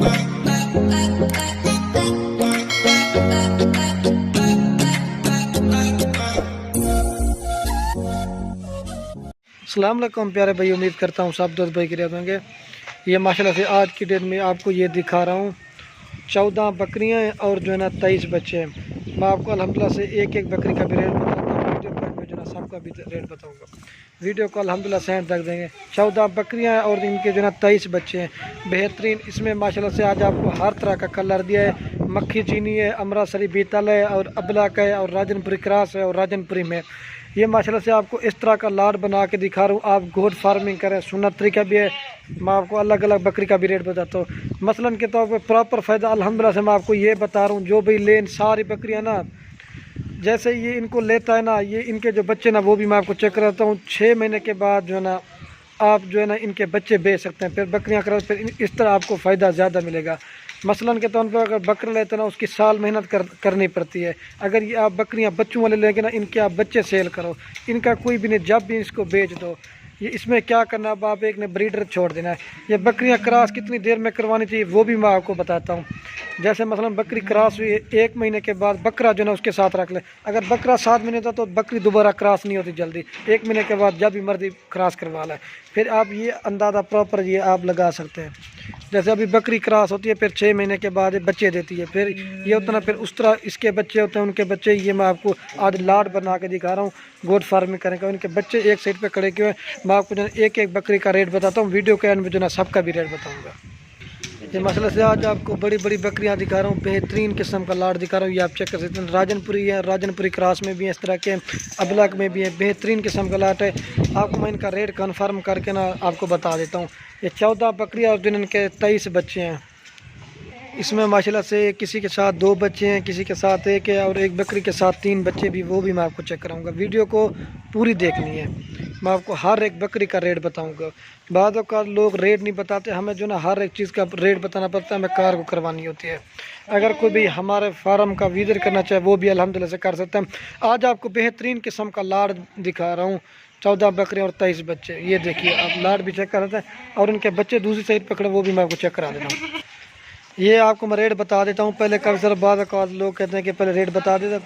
अस्सलाम वालेकुम प्यारे भाई, उम्मीद करता हूँ सब दोस्त भाई के होंगे। ये माशाल्लाह से आज की डेट में आपको ये दिखा रहा हूँ 14 बकरियाँ हैं और जो है ना 23 बच्चे हैं। मैं आपको अल्हम्दुलिल्लाह से एक एक बकरी का भी रेट बताता हूँ, वीडियो कॉल में जो ना सबका भी रेट बताऊँगा। वीडियो कॉल अल्हम्दुलिल्लाह सेंड तक देंगे। 14 बकरियाँ हैं और इनके जो ना 23 बच्चे हैं बेहतरीन। इसमें माशाल्लाह से आज आपको हर तरह का कलर दिया है, मक्खी चीनी है, अमृतसरी बीतल है और अबलक है और राजनपुरी क्रॉस है और राजनपुरी में। ये माशाल्लाह से आपको इस तरह का लाड बना के दिखा रहा हूँ। आप गोट फार्मिंग करें, सुन्नत तरीका भी है। मैं आपको अलग अलग बकरी का भी रेट बताता हूँ। मसलन के तौर पे प्रॉपर फ़ायदा अल्हम्दुलिल्लाह से मैं आपको ये बता रहा हूँ। जो भी लेन सारी बकरियाँ ना, जैसे ये इनको लेता है ना, ये इनके जो बच्चे ना वो भी मैं आपको चेक कराता हूँ। 6 महीने के बाद जो है ना आप जो है ना इनके बच्चे बेच सकते हैं, फिर बकरियाँ करो, फिर इस तरह आपको फ़ायदा ज़्यादा मिलेगा। मसलन के तौर पर अगर बकरा लेते ना उसकी साल मेहनत करनी पड़ती है। अगर ये आप बकरियां बच्चों वाले लेंगे ना, इनके आप बच्चे सेल करो, इनका कोई भी नहीं, जब भी इसको बेच दो। ये इसमें क्या करना, अब आप एक ने ब्रीडर छोड़ देना है। ये बकरियां क्रॉस कितनी देर में करवानी चाहिए वो भी मैं आपको बताता हूँ। जैसे मसलन बकरी क्रॉस हुई 1 महीने के बाद बकरा जो है ना उसके साथ रख ले। अगर बकरा 7 महीने था तो बकरी दोबारा क्रॉस नहीं होती जल्दी। 1 महीने के बाद जब भी मर्जी क्रॉस करवा लें, फिर आप ये अंदाज़ा प्रॉपर ये आप लगा सकते हैं। जैसे अभी बकरी क्रॉस होती है, फिर 6 महीने के बाद ये बच्चे देती है, फिर ये होता ना, फिर उस तरह इसके बच्चे होते हैं, उनके बच्चे। ये मैं आपको आज लाड बना के दिखा रहा हूँ। गोट फार्मिंग करेंगे, उनके बच्चे एक साइड पे खड़े किए हुए। मैं आपको जो एक एक बकरी का रेट बताता हूँ, वीडियो के एंड में जो ना सबका भी रेट बताऊँगा। ये मसला से आज आपको बड़ी बड़ी बकरियां दिखा रहा हूँ, बेहतरीन किस्म का लाड दिखा रहा हूँ। ये आप चेक कर सकते हैं, राजनपुरी है, राजनपुरी क्रॉस में भी है, इस तरह के अबलक में भी है, बेहतरीन किस्म का लाट है। आपको मैं इनका रेट कन्फर्म करके ना आपको बता देता हूँ। ये 14 बकरियाँ और दिन इनके 23 बच्चे हैं। इसमें माशाल्लाह से किसी के साथ 2 बच्चे हैं, किसी के साथ 1 है और एक बकरी के साथ 3 बच्चे भी, वो भी मैं आपको चेक कराऊंगा। वीडियो को पूरी देखनी है, मैं आपको हर एक बकरी का रेट बताऊंगा। बाद औक़ात लोग रेट नहीं बताते, हमें जो ना हर एक चीज़ का रेट बताना पड़ता है, हमें कार को करवानी होती है। अगर कोई भी हमारे फार्म का विज़िट करना चाहे वो भी अल्हम्दुलिल्लाह से कर सकते हैं। आज आपको बेहतरीन किस्म का लाड दिखा रहा हूँ, 14 बकरे और 23 बच्चे। ये देखिए, आप लाड भी चेक कर सकते हैं और उनके बच्चे दूसरी साइड पकड़े, वो भी मैं आपको चेक करा देता हूँ। ये आपको मैं रेट बता देता हूँ पहले। कभी सर बाद लोग कहते हैं कि पहले रेट बता देता।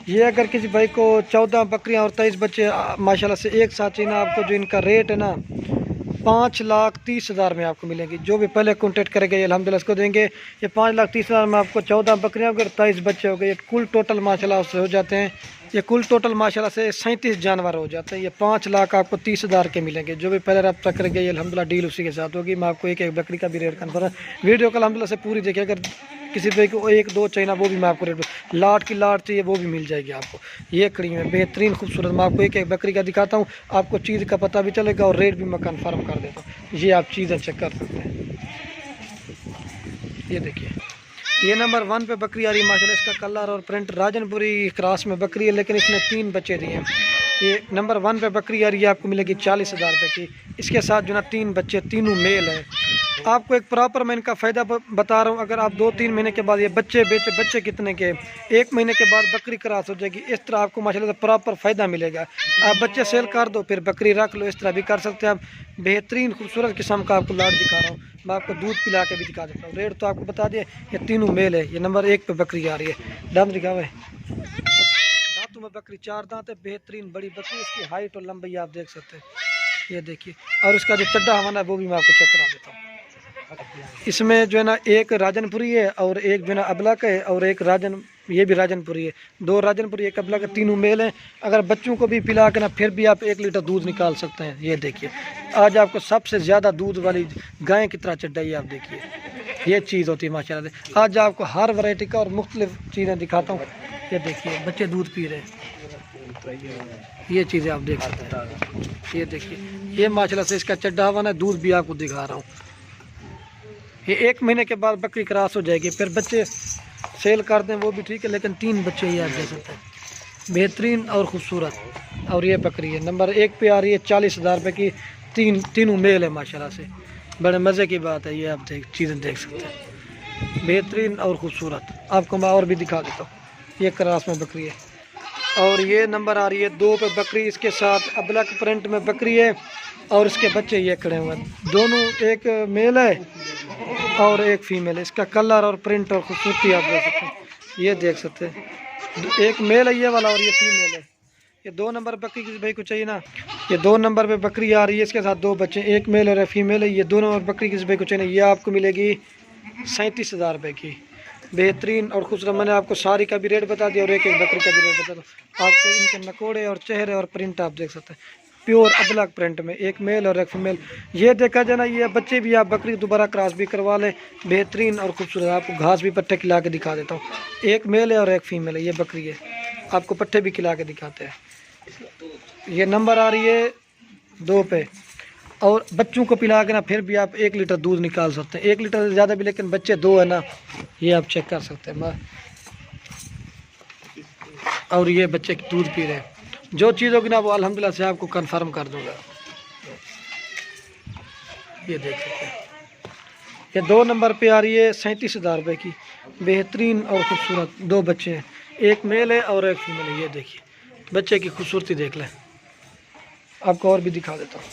ये अगर किसी भाई को 14 बकरियाँ और 23 बच्चे माशाल्लाह से एक साथ चाहिए ना, आपको जो इनका रेट है ना 5,30,000 में आपको मिलेंगी। जो भी पहले कॉन्टेक्ट करेंगे ये अल्हम्दुलिल्लाह इसको देंगे। ये 5,30,000 में आपको 14 बकरियाँ और 23 बच्चे हो गए। ये कुल टोटल माशाल्लाह से हो जाते हैं, ये कुल टोटल माशाल्लाह से 37 जानवर हो जाते हैं। ये 5,00,000 आपको 30,000 के मिलेंगे। जो भी पहले रब्ता करेंगे ये अल्हम्दुलिल्लाह डील उसी के साथ होगी। मैं आपको एक एक बकरी का भी रेट कन्फर्म, वीडियो को अल्हम्दुलिल्लाह से पूरी देखिए। अगर किसी भाई को 1-2 चाहिए ना वो भी मैं आपको रेट, लाट की लाट चाहिए वो भी मिल जाएगी आपको। ये खड़ी है बेहतरीन खूबसूरत। मैं आपको एक एक बकरी का दिखाता हूँ, आपको चीज़ का पता भी चलेगा और रेट भी मैं कन्फर्म कर देता हूँ। ये आप चीज़ें चेक कर सकते हैं। ये देखिए, ये नंबर 1 पे बकरी आ रही है माशाल्लाह। इसका कलर और प्रिंट राजनपुरी क्रॉस में बकरी है, लेकिन इसने 3 बच्चे दिए हैं। ये नंबर 1 पे बकरी आ रही है, आपको मिलेगी 40,000 रुपये की। इसके साथ जो ना 3 बच्चे, तीनों मेल हैं। आपको एक प्रॉपर मैं इनका फ़ायदा बता रहा हूँ। अगर आप 2-3 महीने के बाद ये बच्चे बेचे, बच्चे कितने के, 1 महीने के बाद बकरी क्रॉस हो जाएगी। इस तरह आपको माशाल्लाह से प्रॉपर फ़ायदा मिलेगा। आप बच्चे सेल कर दो, फिर बकरी रख लो, इस तरह भी कर सकते हैं आप। बेहतरीन खूबसूरत किस्म का आपको लाट दिखा रहा हूँ। मैं आपको दूध पिला के भी दिखा देता हूँ। रेट तो आपको बता दिए, ये तीनों मेल है। ये नंबर 1 पे बकरी आ रही है, दांत दिखावे, दांतों में बकरी 4 दांत है, बेहतरीन बड़ी बकरी। इसकी हाइट और लंबाई आप देख सकते हैं, ये देखिए। और उसका जो चड्डा हवाना है वो भी मैं आपको चेक करा देता हूँ। इसमें जो है ना एक राजनपुरी है और एक जो है ना अबलक है और एक ये भी राजनपुरी है। 2 राजनपुरी, एक अबलक है, तीनों मेल हैं। अगर बच्चों को भी पिला के ना फिर भी आप 1 लीटर दूध निकाल सकते हैं। ये देखिए, आज आपको सबसे ज़्यादा दूध वाली गाय की तरह चड्डा, ये आप देखिए, ये चीज़ होती है माशाल्लाह से। आज आपको हर वैरायटी का और मुख्तलिफ चीज़ें दिखाता हूँ। ये देखिए, बच्चे दूध पी रहे हैं, ये चीज़ें आप देख सकते हैं। ये देखिए, ये माशाल्लाह से इसका चड्डा हवाना है, दूध भी आपको दिखा रहा हूँ। ये 1 महीने के बाद बकरी क्रॉस हो जाएगी, फिर बच्चे सेल कर दें वो भी ठीक है, लेकिन 3 बच्चे ये आप दे सकते हैं, बेहतरीन और ख़ूबसूरत। और ये बकरी है नंबर 1 पे आ रही है 40,000 रुपये की। तीनों मेल है माशाल्लाह से, बड़े मज़े की बात है। ये आप चीज़ें देख सकते हैं, बेहतरीन और ख़ूबसूरत। आपको मैं और भी दिखा देता हूँ। ये क्रॉस में बकरी है और ये नंबर आ रही है 2 पे बकरी। इसके साथ अबलक प्रिंट में बकरी है और इसके बच्चे ये खड़े हुए हैं, दोनों एक मेल है और एक फीमेल है। इसका कलर और प्रिंट और खूबसूरती आप देख सकते हैं, ये देख सकते हैं। एक मेल है ये वाला और ये फीमेल है। ये 2 नंबर बकरी किसी भाई को चाहिए ना, ये 2 नंबर पे बकरी आ रही है, इसके साथ 2 बच्चे, एक मेल और एक फीमेल है। ये 2 नंबर बकरी किसी भाई को चाहिए ना, ये आपको मिलेगी 37,000 रुपये की, बेहतरीन और खूबसूरत। मैंने आपको सारी का भी रेट बता दिया और एक एक बकरी का भी रेट बता दूँ आपको। इनके नकोड़े और चेहरे और प्रिंट आप देख सकते हैं, प्योर अबलग प्रिंट में, एक मेल और एक फीमेल। ये देखा जाए ना, ये बच्चे भी आप बकरी दोबारा क्रॉस भी करवा लें, बेहतरीन और खूबसूरत। आपको घास भी पट्टे खिला के दिखा देता हूँ। एक मेल है और एक फीमेल है, ये बकरी है, आपको पट्टे भी खिला के दिखाते हैं। ये नंबर आ रही है 2 पे, और बच्चों को पिला के ना फिर भी आप 1 लीटर दूध निकाल सकते हैं, 1 लीटर से ज़्यादा भी, लेकिन बच्चे 2 है ना, ये आप चेक कर सकते हैं। और ये बच्चे दूध पी रहे हैं। जो चीज़ होगी ना वो अल्हम्दुलिल्लाह से आपको कंफर्म कर दूंगा। ये देख सकते हैं, ये 2 नंबर पे आ रही है 37,000 रुपये की, बेहतरीन और खूबसूरत। 2 बच्चे हैं, एक मेल है और एक फीमेल है। ये देखिए बच्चे की खूबसूरती देख लें, आपको और भी दिखा देता हूँ।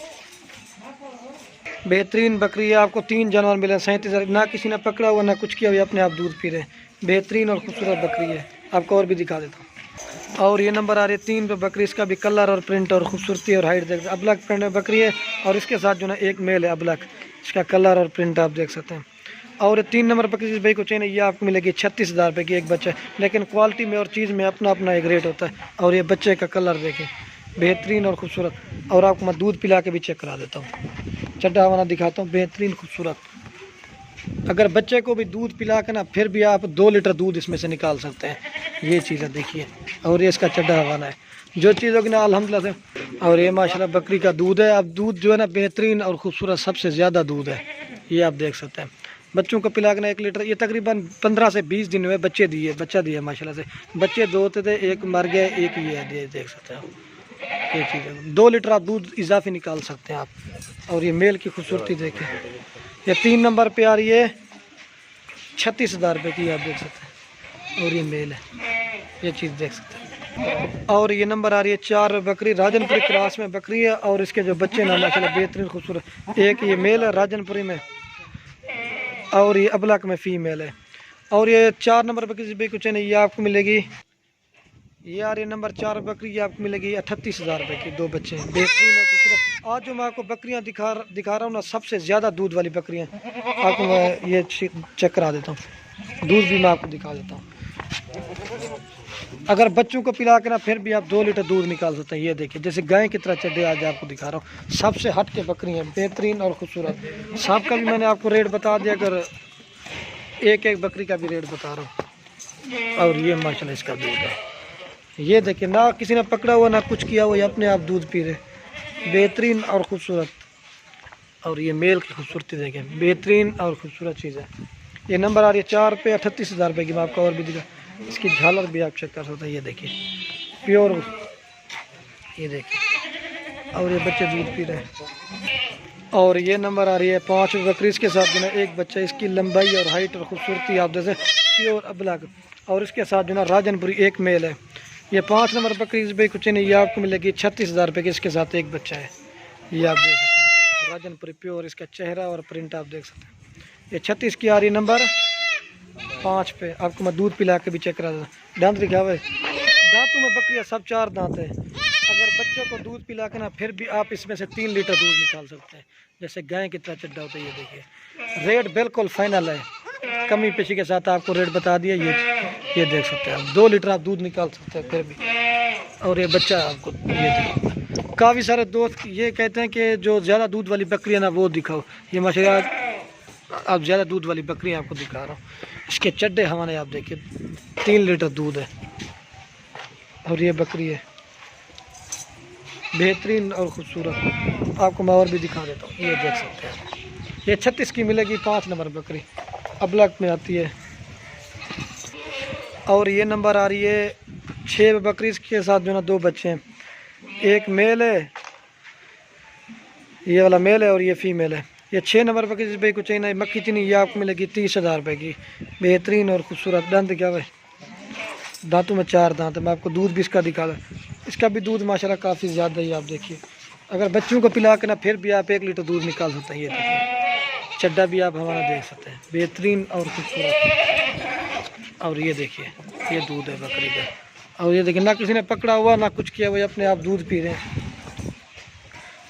बेहतरीन बकरी है, आपको 3 जानवर मिले 37,000, ना किसी ने पकड़ा हुआ ना कुछ किया हुआ, अपने आप दूध पी रहे हैं। बेहतरीन और खूबसूरत बकरी है, आपको और भी दिखा देता हूँ। और ये नंबर आ रही है 3 पे बकरी, इसका भी कलर और प्रिंट और खूबसूरती और हाइट देख, अबलग प्रिंट में बकरी है, और इसके साथ जो ना एक मेल है अबलग, इसका कलर और प्रिंट आप देख सकते हैं। और 3 नंबर बकरी जिस भाई को चाहिए, ये आपको मिलेगी 36,000 रुपये की, एक बच्चा, लेकिन क्वालिटी में और चीज़ में अपना अपना एक रेट होता है। और ये बच्चे का कलर देखें, बेहतरीन और खूबसूरत। और आपको मैं दूध पिला के भी चेक करा देता हूँ, चड्डा वाना दिखाता हूँ, बेहतरीन खूबसूरत। अगर बच्चे को भी दूध पिला के ना फिर भी आप 2 लीटर दूध इसमें से निकाल सकते हैं। ये चीज़ है देखिए, और ये इसका चड्डा हवाना है, जो चीज़ होगी ना अल्हम्दुलिल्लाह से। और ये माशाल्लाह बकरी का दूध है, अब दूध जो है ना बेहतरीन और खूबसूरत, सबसे ज़्यादा दूध है, ये आप देख सकते हैं। बच्चों को पिला के ना 1 लीटर, ये तकरीबन 15 से 20 दिन हुए बच्चा दिए माशाल्लाह से। बच्चे 2 थे, एक मर गए, एक ये है, देख सकते हैं। ये चीज़ है, 2 लीटर आप दूध इजाफी निकाल सकते हैं आप। और ये मेल की खूबसूरती देखें, ये 3 नंबर पे आ रही है 36,000 रुपये की, आप देख सकते हैं। और ये मेल है, ये चीज़ देख सकते हैं। और ये नंबर आ रही है 4 बकरी, राजनपुरी क्रॉस में बकरी है, और इसके जो बच्चे ना माशाल्लाह बेहतरीन खूबसूरत। एक ये मेल है राजनपुरी में, और ये अबलक में फीमेल है। और ये 4 नंबर बकरी भी कुछ नहीं, ये आपको मिलेगी, ये यार ये नंबर 4 बकरी, ये आपको मिलेगी 38,000 रुपये की, 2 बच्चे हैं, बेहतरीन और खूबसूरत। आज जो मैं आपको बकरियां दिखा रहा हूँ ना, सबसे ज़्यादा दूध वाली बकरियां, आपको मैं ये चेक करा देता हूँ, दूध भी मैं आपको दिखा देता हूँ। अगर बच्चों को पिला के ना फिर भी आप 2 लीटर दूध निकाल सकते हैं। ये देखिए जैसे गाय की तरह चड्डे आज आपको दिखा रहा हूँ, सबसे हट के बकरी हैं, बेहतरीन और खूबसूरत। सांप का भी मैंने आपको रेट बता दिया, अगर एक एक बकरी का भी रेट बता रहा हूँ। और ये माशाल्लाह इसका दूध है, ये देखिए ना किसी ने पकड़ा हुआ ना कुछ किया हुआ, ये अपने आप दूध पी रहे, बेहतरीन और खूबसूरत। और ये मेल की खूबसूरती देखें, बेहतरीन और खूबसूरत चीज़ है। ये नंबर आ रही है 4 पे 38,000 रुपये की, मैं आपको और भी दिखा, इसकी झालर भी आप चेक कर सकते हैं। ये देखिए प्योर, ये देखिए, और ये बच्चे दूध पी रहे हैं। और ये नंबर आ रही है 5 बकरी, इसके साथ जो है एक बच्चा, इसकी लंबाई और हाइट और खूबसूरती आप जैसे प्योर अबलग, और इसके साथ जो है राजनपुरी एक मेल है। ये 5 नंबर बकरी भाई कुछ नहीं, ये आपको मिलेगी 36,000 रुपये की, इसके साथ एक बच्चा है, ये आप देख सकते हैं, राजनपुरी प्योर, इसका चेहरा और प्रिंट आप देख सकते हैं। ये 36 की आ रही नंबर 5 पे, आपको मैं दूध पिला के भी चेक करा देता। दांत दिखा हुआ है, दांतों में बकरियाँ सब 4 दांत है। अगर बच्चों को दूध पिला के ना फिर भी आप इसमें से 3 लीटर दूध निकाल सकते हैं, जैसे गाय की तरह चड्डा होता है। ये देखिए रेट बिल्कुल फाइनल है, कमी पेशी के साथ आपको रेट बता दिया। ये देख सकते हैं आप, 2 लीटर आप दूध निकाल सकते हैं फिर भी। और ये बच्चा आपको, ये देखो, काफ़ी सारे दोस्त ये कहते हैं कि जो ज़्यादा दूध वाली बकरियाँ ना वो दिखाओ, ये माशाल्लाह आप ज़्यादा दूध वाली बकरियाँ आपको दिखा रहा हूँ। इसके चड्डे हमारे आप देखिए, 3 लीटर दूध है। और ये बकरी है बेहतरीन और ख़ूबसूरत, आपको मैं और भी दिखा देता हूँ। ये देख सकते हैं, ये 36 की मिलेगी, 5 नंबर बकरी अबलक में आती है। और ये नंबर आ रही है 6 बकरी, के साथ जो ना 2 बच्चे हैं, एक मेल है, ये वाला मेल है और ये फीमेल है। ये 6 नंबर बकरी जिस भाई को चाहिए ना, मक्खी चीनी, ये आपको मिलेगी 30,000 रुपये की, बेहतरीन और खूबसूरत। दांत क्या है, दांतों में 4 दांत है। मैं आपको दूध भी इसका दिखा दूँ, इसका भी दूध माशाल्लाह काफ़ी ज़्यादा ही, आप देखिए। अगर बच्चों को पिला के ना फिर भी आप 1 लीटर दूध निकाल सकते हैं। ये देखिए चड्डा भी आप हमारा देख सकते हैं, बेहतरीन और खूबसूरत। और ये देखिए, ये दूध है बकरी का। और ये देखिए, ना किसी ने पकड़ा हुआ ना कुछ किया हुआ, अपने आप दूध पी रहे हैं।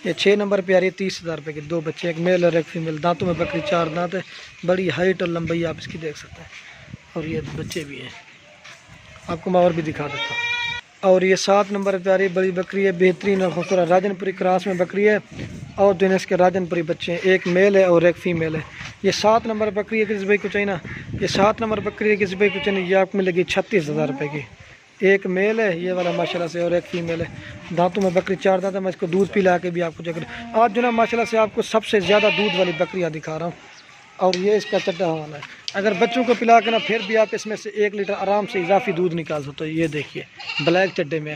ये 6 नंबर पे आ रही है 30,000 रुपये की। 2 बच्चे, एक मेल और एक फीमेल। दांतों में बकरी 4 दांत है। बड़ी हाइट और लंबाई आप इसकी देख सकते हैं। और ये बच्चे भी हैं, आपको मैं और भी दिखा देता हूँ। और ये 7 नंबर पे आ रही बड़ी बकरी है, बेहतरीन और खूबसूरत राजनपुरी क्रॉस में बकरी है। और दोनों इसके राजनपुरी बच्चे हैं, एक मेल है और एक फीमेल है। ये 7 नंबर बकरी है, किसी भाई को चाहिए ना, ये 7 नंबर बकरी है, किसी भाई को चाहिए, ये आपको मिलेगी 36,000 रुपये की। एक मेल है ये वाला माशाल्लाह से, और एक फीमेल है। दांतों में बकरी 4 दांत है। मैं इसको दूध पिला के भी आपको चेक आज जो ना माशाल्लाह से आपको सबसे ज़्यादा दूध वाली बकरियाँ दिखा रहा हूँ। और ये इसका चड्डा हवाना है। अगर बच्चों को पिला के ना फिर भी आप इसमें से 1 लीटर आराम से इजाफी दूध निकाल सकते हो। ये देखिए, ब्लैक चड्डे में।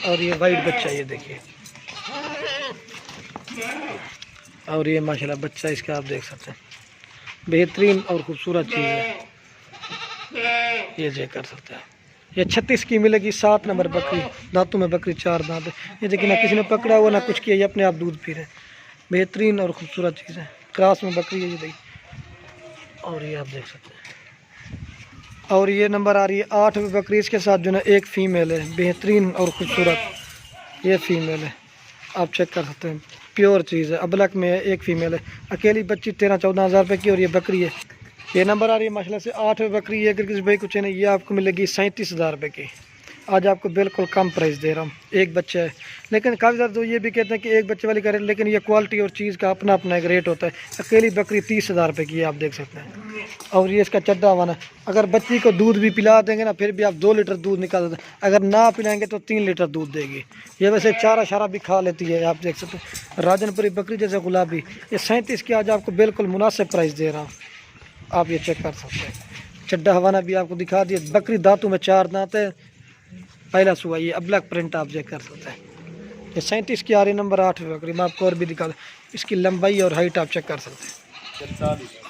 और ये वाइट बच्चा, ये देखिए। और ये माशाल्लाह बच्चा इसका आप देख सकते हैं, बेहतरीन और खूबसूरत चीज़ है। ये चेक कर सकते हैं। ये 36 की मिलेगी। 7 नंबर बकरी, दांतों में बकरी 4 दांत है। ये देखिए, ना किसी ने पकड़ा हुआ ना कुछ किया, ये अपने आप दूध पी रहे हैं। बेहतरीन और खूबसूरत चीज़ है। क्रॉस में बकरी है ये देखिए। और ये आप देख सकते हैं। और ये नंबर आ रही है 8 में बकरी। इसके साथ जो ना एक फ़ीमेल है, बेहतरीन और खूबसूरत। ये फीमेल है, आप चेक कर सकते हैं, प्योर चीज़ है। अबलक में है, एक फ़ीमेल है। अकेली बच्ची 13-14 हज़ार रुपये की। और ये बकरी है, ये नंबर आ रही है माशाल्लाह से 8 में बकरी है। अगर किसी भाई को चाहिए, ये आपको मिलेगी 37,000 रुपये की। आज आपको बिल्कुल कम प्राइस दे रहा हूँ। एक बच्चा है, लेकिन काफ़ी ज़्यादा तो ये भी कहते हैं कि एक बच्चे वाली करें, लेकिन ये क्वालिटी और चीज़ का अपना अपना एक रेट होता है। अकेली बकरी 30,000 रुपये की है, आप देख सकते हैं। और ये इसका चड्डा हवाना। अगर बच्ची को दूध भी पिला देंगे ना, फिर भी आप 2 लीटर दूध निकाल देते हैं। अगर ना पिलाएंगे तो 3 लीटर दूध देगी। ये वैसे चारा शारा भी खा लेती है, आप देख सकते हैं। राजनपुरी बकरी जैसे गुलाबी, ये 37 की आज आपको बिल्कुल मुनासिब प्राइस दे रहा हूँ। आप ये चेक कर सकते हैं। चड्डा हवाना भी आपको दिखा दिया। बकरी दांतों में 4 दांत है, पहला सुबह। ये अबलक प्रिंट आप चेक कर सकते हैं। ये 37 की आ रही, नंबर 8 बकरी। मैं आपको और भी दिखा दूँ, इसकी लंबाई और हाइट आप चेक कर सकते हैं।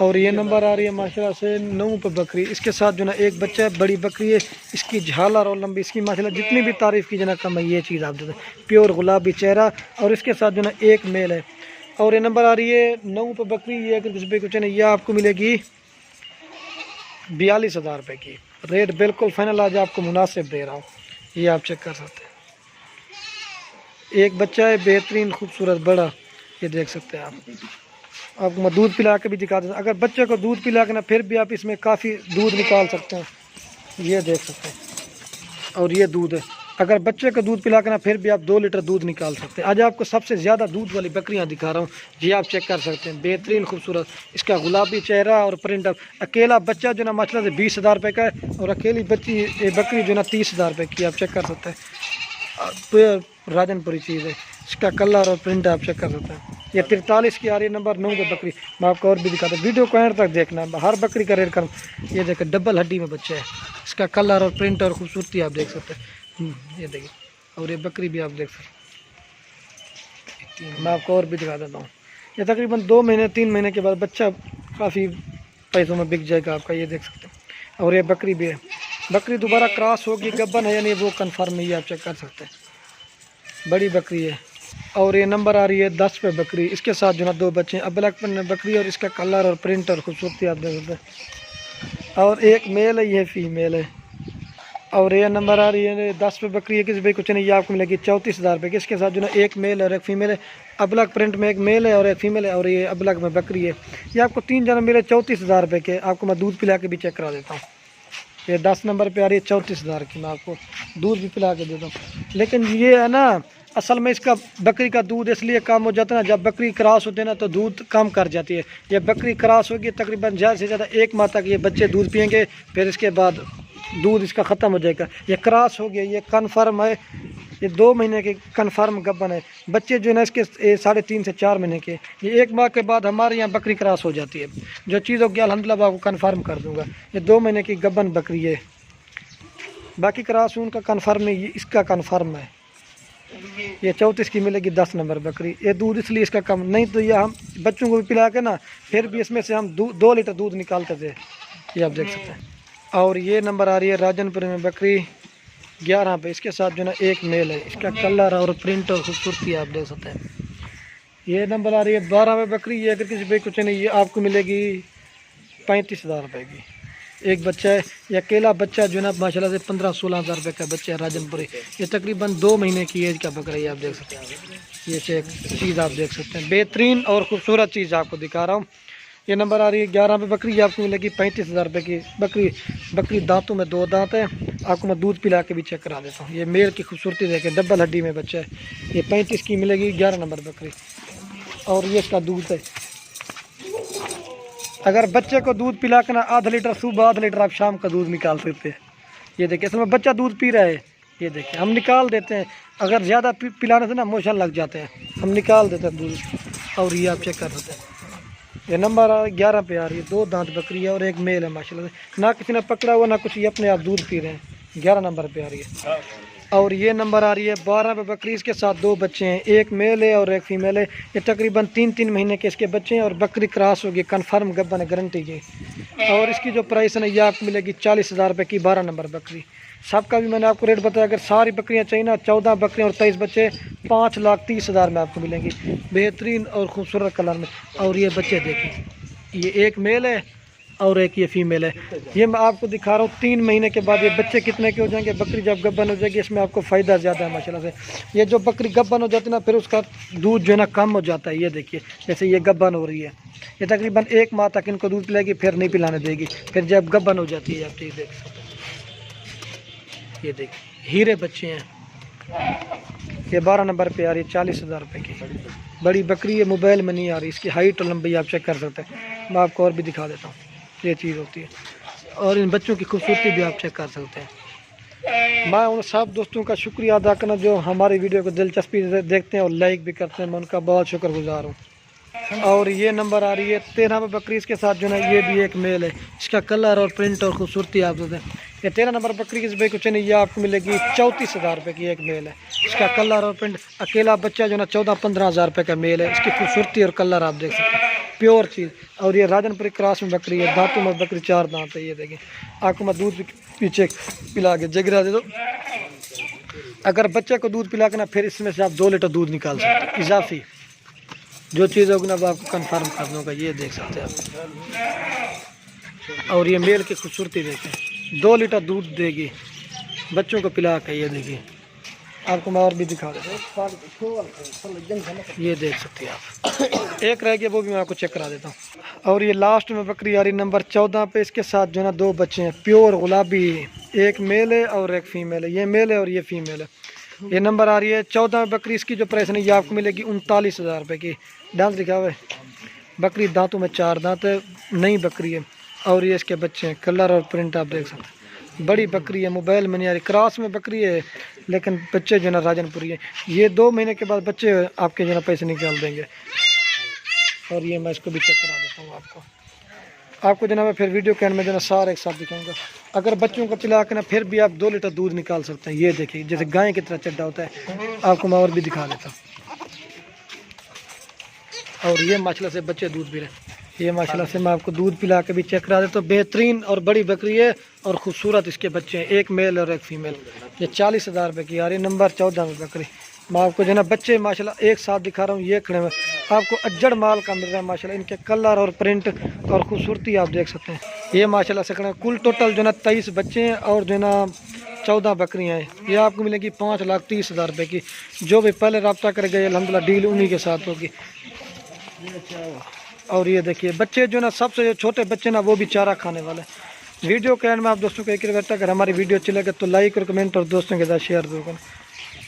और ये नंबर आ रही है माशाल्लाह से 9 पे बकरी। इसके साथ जो ना एक बच्चा है, बड़ी बकरी है। इसकी झालर और लंबी, इसकी माशाल्लाह जितनी भी तारीफ़ की जना कम है। ये चीज़ आप देते हैं, प्योर गुलाबी चेहरा। और इसके साथ जो ना एक मेल है। और ये नंबर आ रही है 9 पे बकरी। ये अगर किसी पे कुछ नहीं, यह आपको मिलेगी 42,000 रुपये की। रेट बिल्कुल फाइनल आज आपको मुनासिब दे रहा हूँ। ये आप चेक कर सकते हैं। एक बच्चा है, बेहतरीन खूबसूरत बड़ा, ये देख सकते हैं आप। आपको मैं दूध पिला के भी दिखा देता हूँ। अगर बच्चे को दूध पिला के ना, फिर भी आप इसमें काफ़ी दूध निकाल सकते हैं। ये देख सकते हैं। और ये दूध है, अगर बच्चे को दूध पिला के ना, फिर भी आप 2 लीटर दूध निकाल सकते हैं। आज आपको सबसे ज़्यादा दूध वाली बकरियां दिखा रहा हूँ। ये आप चेक कर सकते हैं, बेहतरीन खूबसूरत। इसका गुलाबी चेहरा और प्रिंट। अकेला बच्चा जो ना माशाल्लाह से 20,000 रुपये का है। और अकेली बच्ची बकरी जो ना 30,000 रुपये की, आप चेक कर सकते हैं। राजनपुरी चीज़ है, इसका कलर और प्रिंट आप चेक कर सकते हैं। ये 43 की आ रही है, नंबर 9 पे बकरी। मैं आपको और भी दिखाता हूँ, वीडियो को एंड तक देखना। हर बकरी का रेट कर। ये देखिए, डबल हड्डी में बच्चा है। इसका कलर और प्रिंट और खूबसूरती आप देख सकते हैं। ये देखिए, और ये बकरी भी आप देख सकते हैं। मैं आपको और भी दिखा देता हूँ। ये तकरीबन 2 महीने 3 महीने के बाद बच्चा काफ़ी पैसों में बिक जाएगा आपका। ये देख सकते हैं। और ये बकरी भी है। बकरी दोबारा क्रॉस होगी, गब्बन है या नहीं वो कन्फर्म नहीं है, आप चेक कर सकते हैं। बड़ी बकरी है। और ये नंबर आ रही है 10 पे बकरी। इसके साथ जो ना 2 बच्चे हैं, अबलक पर बकरी। और इसका कलर और प्रिंट और खूबसूरती आप देख सकते हैं। और एक मेल है, ये फीमेल है। और ये नंबर आ रही है 10 पे बकरी है। किसी भाई कुछ नहीं, ये आपको मिलेगी 34,000 रुपये की। इसके साथ जो ना एक मेल और एक फीमेल है। अबलक प्रिंट में एक मेल है और एक फीमेल है। और ये अबलक में बकरी है। ये आपको 3 जन मिले 34,000 रुपये के। आपको मैं दूध पिला के भी चेक करा देता हूँ। ये 10 नंबर पे आ रही है 34,000 की। मैं आपको दूध भी पिला के देता हूँ। लेकिन ये है ना, असल में इसका बकरी का दूध इसलिए कम हो जाता है ना, जब बकरी क्रॉस होते हैं ना, तो दूध कम कर जाती है। ये बकरी क्रॉस होगी, तकरीबन ज़्यादा से ज़्यादा 1 माह तक ये बच्चे दूध पियेंगे, फिर इसके बाद दूध इसका ख़त्म हो जाएगा। ये क्रॉस हो गया, ये कन्फर्म है। ये 2 महीने के कन्फर्म गब्बन है। बच्चे जो है ना इसके 3.5 से 4 महीने के। ये 1 माह के बाद हमारे यहाँ बकरी क्रॉस हो जाती है। जो चीज़ हो गया अल्हम्दुलिल्लाह आपको कन्फर्म कर दूँगा। ये 2 महीने की गब्बन बकरी है। बाकी क्रॉस उनका कन्फर्म नहीं, ये इसका कन्फर्म है। ये 34 की मिलेगी 10 नंबर बकरी। ये दूध इसलिए इसका कम नहीं, तो ये हम बच्चों को भी पिला के ना, फिर भी इसमें से हम 2 लीटर दूध निकालते थे। ये आप देख सकते हैं। और ये नंबर आ रही है राजनपुर में बकरी 11 पे। इसके साथ जो ना एक मेल है। इसका कलर और प्रिंट और खूबसूरती आप देख सकते हैं। ये नंबर आ रही है 12 में बकरी। ये अगर किसी भाई कुछ नहीं, ये आपको मिलेगी 35,000 रुपये की। एक बच्चा है, ये अकेला बच्चा जो है ना माशाल्लाह से 15-16 हज़ार रुपये का बच्चा है राजनपुरी। ये तकरीबन 2 महीने की एज का बकरा है, आप देख सकते हैं। ये चीज़ आप देख सकते हैं, बेहतरीन और खूबसूरत चीज़ आपको दिखा रहा हूँ। ये नंबर आ रही है 11 पे बकरी। ये आपको मिलेगी 35,000 रुपये की बकरी। बकरी दांतों में 2 दांत है। आपको मैं दूध पिला के भी चेक करा देता हूँ। ये मेल की खूबसूरती देखें, डबल हड्डी में बच्चा है। ये 35 की मिलेगी, 11 नंबर बकरी। और ये इसका दूध है, अगर बच्चे को दूध पिला के ना आधा लीटर सुबह, आधा लीटर आप शाम का दूध निकाल सकते हैं। ये देखिए, इसमें बच्चा दूध पी रहा है। ये देखिए, हम निकाल देते हैं, अगर ज़्यादा पिलाने से ना मोशन लग जाते हैं, हम निकाल देते हैं दूध। और ये आप चेक कर सकते हैं। ये नंबर 11 पे आ रही है। 2 दांत बकरी है और एक मेल है माशाल्लाह से, ना किसी ने पकड़ा हुआ ना कुछ, ये अपने आप दूध पी रहे हैं। 11 नंबर पे आ रही है। और ये नंबर आ रही है 12 पे बकरी। इसके साथ 2 बच्चे हैं, एक मेल है और एक फीमेल है। ये तकरीबन 3-3 महीने के इसके बच्चे हैं और बकरी क्रॉस होगी, कन्फर्म गब्बन गारंटी की। और इसकी जो प्राइस है ना, ये आपको मिलेगी 40,000 रुपये की, 12 नंबर बकरी। सबका भी मैंने आपको रेट बताया। अगर सारी बकरियां चाहिए ना, 14 बकरियां और 23 बच्चे, 5,30,000 में आपको मिलेंगी, बेहतरीन और खूबसूरत कलर में। और ये बच्चे देखें, ये एक मेल है और एक ये फीमेल है। ये मैं आपको दिखा रहा हूँ 3 महीने के बाद ये बच्चे कितने के हो जाएंगे। बकरी जब गब्बन हो जाएगी, इसमें आपको फ़ायदा ज़्यादा है माशाल्लाह से। ये जो बकरी गब्बन हो जाती है ना, फिर उसका दूध जो है ना कम हो जाता है। ये देखिए, जैसे ये गब्बन हो रही है, ये तकरीबन 1 माह तक इनको दूध पिलाएगी, फिर नहीं पिलाने देगी। फिर जब गब्बन हो जाती है, आप ठीक देख सकते हैं। ये देखिए, हीरे बच्चे हैं। ये 12 नंबर पे आ रही है, 40,000 रुपये की बड़ी बकरी है। मोबाइल में नहीं आ रही, इसकी हाइट और लंबाई आप चेक कर सकते हैं। मैं आपको और भी दिखा देता हूँ, ये चीज़ होती है। और इन बच्चों की खूबसूरती भी आप चेक कर सकते हैं। मैं उन सब दोस्तों का शुक्रिया अदा करना जो हमारी वीडियो को दिलचस्पी से देखते हैं और लाइक भी करते हैं, मैं उनका बहुत शुक्रगुजार हूँ। और ये नंबर आ रही है 13 पे बकरी। इसके साथ जो है ये भी एक मेल है। इसका कलर और प्रिंट और खूबसूरती आप देखें। ये 13 नंबर बकरी किस भाई कुछ नहीं, ये आपको मिलेगी 34,000 रुपये की, एक मेल है। इसका कलर और प्रिंट, अकेला बच्चा जो ना 14-15 हज़ार रुपये का मेल है। इसकी खूबसूरती और कलर आप देख सकते हैं, प्योर चीज़। और ये राजनपुरी क्रॉस में बकरी है, दांतों में बकरी 4 दांत है। ये देखें, आपको मैं दूध पीछे पिला के जगरा दे दो। अगर बच्चे को दूध पिला के ना, फिर इसमें से आप 2 लीटर दूध निकाल सकते हैं इजाफी। जो चीज़ होगी ना वो आपको कंफर्म कर दूँगा। ये देख सकते हैं आप। और ये मेल की खूबसूरती देखें, 2 लीटर दूध देगी बच्चों को पिला के। ये देखिए, आपको मैं और भी दिखा देता हूँ। ये देख सकते हैं आप। एक रह गया, वो भी मैं आपको चेक करा देता हूँ। और ये लास्ट में बकरी आ रही नंबर 14 पे। इसके साथ जो है ना 2 बच्चे हैं, प्योर गुलाबी, एक मेल है और एक फीमेल है। ये मेल है और ये फीमेल है। ये नंबर आ रही है 14 बकरी। इसकी जो प्राइस है ये आपको मिलेगी 39,000 रुपये की। दांत दिखा हुआ है, बकरी दांतों में 4 दांत है, नई बकरी है। और ये इसके बच्चे हैं, कलर और प्रिंट आप देख सकते हैं। बड़ी बकरी है, मोबाइल में नहीं आ रही, क्रॉस में बकरी है, लेकिन बच्चे जो है ना राजनपुरी है। ये 2 महीने के बाद बच्चे आपके जो है ना पैसे निकाल देंगे। और ये मैं इसको भी चेक करा देता हूँ आपको जो ना मैं फिर वीडियो के एंड में जो ना सारे एक साथ दिखाऊंगा। अगर बच्चों को पिला के ना फिर भी आप 2 लीटर दूध निकाल सकते हैं। ये देखिए, जैसे गाय की तरह चड्डा होता है। आपको मैं और भी दिखा देता हूँ। और ये माशाल्लाह से बच्चे दूध पी रहे हैं। ये माशाल्लाह से मैं आपको दूध पिला के भी चेक करा देता हूँ। बेहतरीन और बड़ी बकरी है और खूबसूरत इसके बच्चे हैं, एक मेल और एक फीमेल। ये 40,000 रुपये की आ रही है, नंबर 14 में बकरी। मैं आपको जो ना बच्चे माशाल्लाह एक साथ दिखा रहा हूँ। ये खड़े हुए आपको अज्जड़ माल का मिल रहा है माशाल्लाह। इनके कलर और प्रिंट और खूबसूरती आप देख सकते हैं। ये माशाल्लाह से खड़े, कुल टोटल जो ना 23 बच्चे हैं और जो ना 14 बकरियाँ हैं। ये आपको मिलेगी 5,30,000 रुपये की। जो भी पहले रब्ता कर गए अल्हम्दुलिल्लाह डील उन्हीं के साथ होगी। और ये देखिए बच्चे जो ना सबसे जो छोटे बच्चे ना वो भी चारा खाने वाले। वीडियो के एंड में आप दोस्तों को एक रिक्वेस्ट है, अगर हमारी वीडियो अच्छी लगे तो लाइक और कमेंट और दोस्तों के साथ शेयर जरूर करें।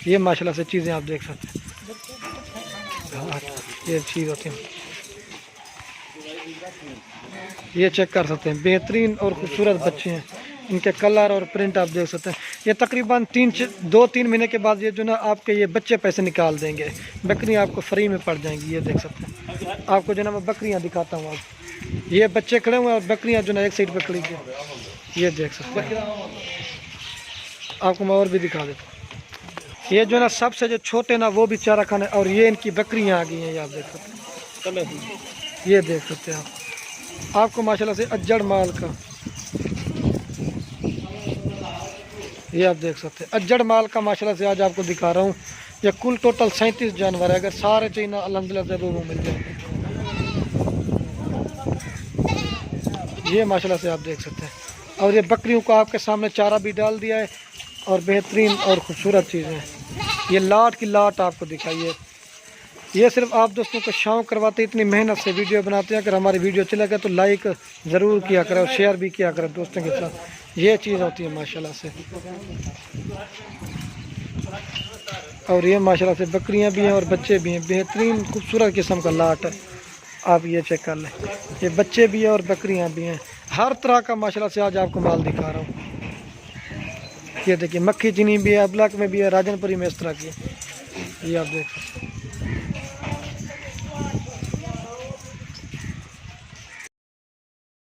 ये माशाल्लाह से चीज़ें आप देख सकते हैं, ये चीज़ होती है। ये चेक कर सकते हैं, बेहतरीन और खूबसूरत बच्चे हैं। इनके कलर और प्रिंट आप देख सकते हैं। ये तकरीबन 2-3 महीने के बाद ये जो ना आपके ये बच्चे पैसे निकाल देंगे। बकरियां आपको फ्री में पड़ जाएंगी। ये देख सकते हैं, आपको जो ना मैं बकरियां दिखाता हूँ। आप ये बच्चे खड़े हुए हैं और बकरियां जो ना एक साइड पर खड़ी हैं। ये देख सकते हैं, आपको मैं और भी दिखा देता हूँ। ये जो ना सबसे जो छोटे ना वो भी चारा खाने, और ये इनकी बकरियां आ गई हैं। ये आप देख सकते हैं, ये देख सकते हैं आपको माशाल्लाह से अज्जड़ माल का, ये आप देख सकते हैं अज्जड़ माल का माशाल्लाह से आज आपको दिखा रहा हूँ। ये कुल टोटल 37 जानवर है। अगर सारे चाहिए ना अल्हम्दुलिल्लाह ज़रूर मिल जाएंगे। ये माशाल्लाह से आप देख सकते हैं। और ये बकरियों को आपके सामने चारा भी डाल दिया है और बेहतरीन और खूबसूरत चीज़ें। ये लाट की लाट आपको दिखाइए। ये सिर्फ आप दोस्तों को शौक़ करवाते, इतनी मेहनत से वीडियो बनाते हैं। अगर हमारी वीडियो चलेगा तो लाइक ज़रूर किया करें और शेयर भी किया करें दोस्तों के साथ। ये चीज़ होती है माशाल्लाह से। और ये माशाल्लाह से बकरियां भी हैं और बच्चे भी हैं। बेहतरीन खूबसूरत किस्म का लाट है, आप ये चेक कर लें। ये बच्चे भी हैं और बकरियां भी हैं, हर तरह का माशाल्लाह से आज आपको माल दिखा रहा हूँ। ये देखिए मक्खी चीनी भी है, ब्लैक में भी है, राजनपुरी में इस तरह की। ये आप देख सकते हैं।